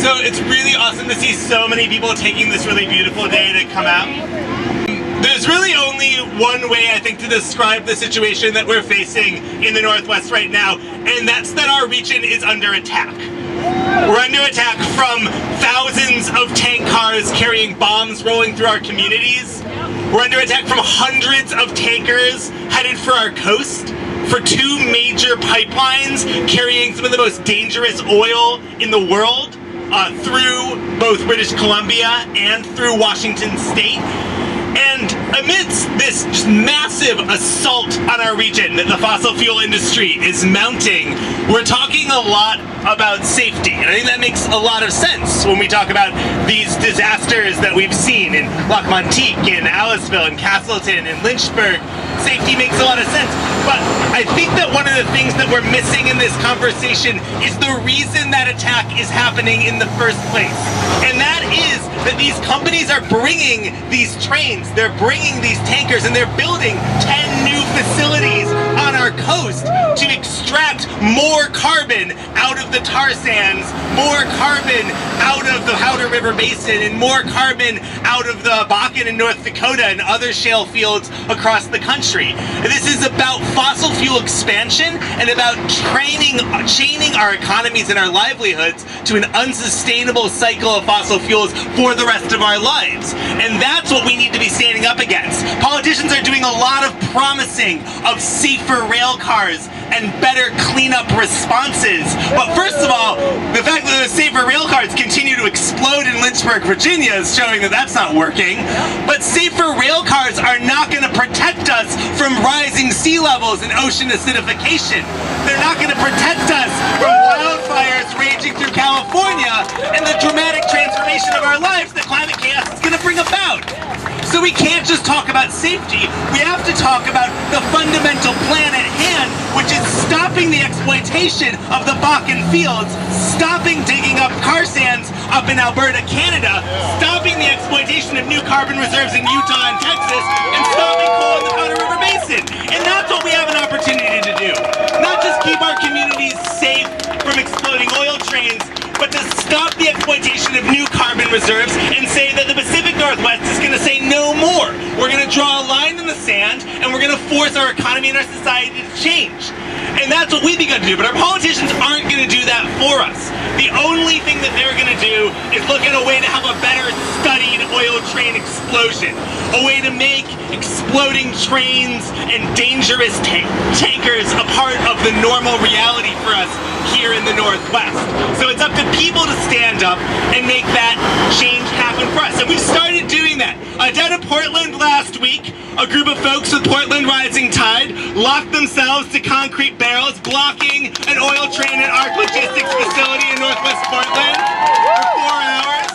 So it's really awesome to see so many people taking this really beautiful day to come out. There's really only one way, I think, to describe the situation that we're facing in the Northwest right now, and that's that our region is under attack. We're under attack from thousands of tank cars carrying bombs rolling through our communities. We're under attack from hundreds of tankers headed for our coast, for two major pipelines carrying some of the most dangerous oil in the world through both British Columbia and through Washington State. And amidst this just massive assault on our region that the fossil fuel industry is mounting, we're talking a lot about safety. And I think that makes a lot of sense when we talk about these disasters that we've seen in Lac-Mégantic, in Aliceville, in Castleton, in Lynchburg. Safety makes a lot of sense. But I think that one of the things that we're missing in this conversation is the reason that attack is happening in the first place. And that is that these companies are bringing these trains, they're bringing these tankers, and they're building 10 new facilities on our coast to extract more carbon out of the tar sands, more carbon out of the Powder River Basin, and more carbon out of the Bakken in North Dakota and other shale fields across the country. This is about fossil fuel expansion and about chaining our economies and our livelihoods to an unsustainable cycle of fossil fuels for the rest of our lives. And that's what we need to be standing up against. Politicians are doing a lot of promising of safer rail cars and better cleanup responses. But first of all, the fact that the safer rail cars continue to explode in Lynchburg, Virginia is showing that that's not working. But safer rail cars are not going to protect us from rising sea levels and ocean acidification. They're not going to protect us from wildfires raging through California and the dramatic transformation of our lives that climate chaos is going to bring about. So we can't just talk about safety, we have to talk about the fundamental plan at hand, which is stopping the exploitation of the Bakken fields, stopping digging up tar sands up in Alberta, Canada, stopping the exploitation of new carbon reserves in Utah and Texas, and stopping coal in the Powder River Basin. And that's what we have an opportunity to do. Not just keep our communities safe from exploding oil trains, but to stop the exploitation of new carbon reserves and say that the Pacific Northwest is going to say no more. We're going to draw a line in the sand and we're going to force our economy and our society to change. And that's what we've begun to do, but our politicians aren't going to do that for us. The only thing that they're going to do is look at a way to have a better studied oil train explosion. A way to make exploding trains and dangerous tankers a part of the normal reality for us here in the Northwest. So it's up to people to stand up and make that change happen for us. And we've started doing that. Down in Portland last week, a group of folks with Portland Rising Tide locked themselves to concrete barrels, blocking an oil train at ARC Logistics facility in Northwest Portland for 4 hours.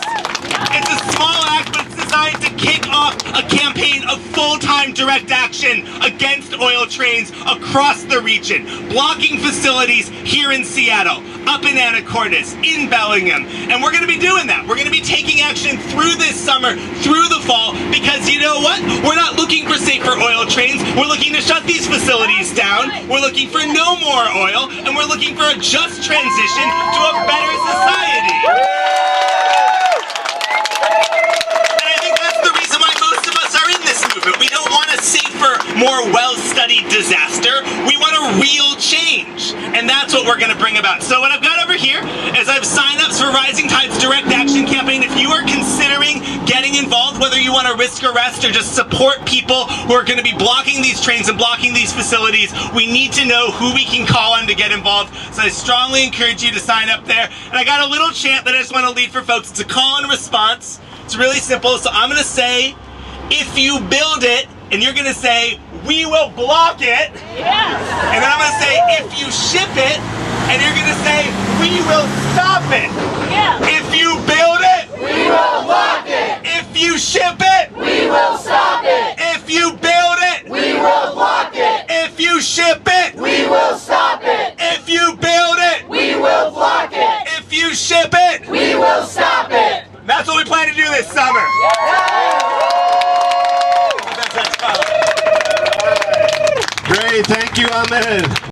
It's a small act, but it's designed to kick off a campaign of full-time direct action against oil trains across the region, blocking facilities here in Seattle, up in Anacortes, in Bellingham. And we're going to be doing that. We're going to be taking action through this summer, through the fall, because you know what? We're not looking for safer oil trains. We're looking to shut these facilities down. We're looking for no more oil, and we're looking for a just transition to a better society. We don't want a safer, more well-studied disaster. We want a real change. And that's what we're going to bring about. So what I've got over here is I've signed ups for Rising Tide's Direct Action Campaign. If you are considering getting involved, whether you want to risk arrest or just support people who are going to be blocking these trains and blocking these facilities, we need to know who we can call on to get involved. So I strongly encourage you to sign up there. And I got a little chant that I just want to lead for folks. It's a call and response. It's really simple. So I'm going to say, if you build it, and you're going to say, we will block it. Yes. And then I'm going to say, if you ship it, and you're going to say, we will stop it. Yeah. If you build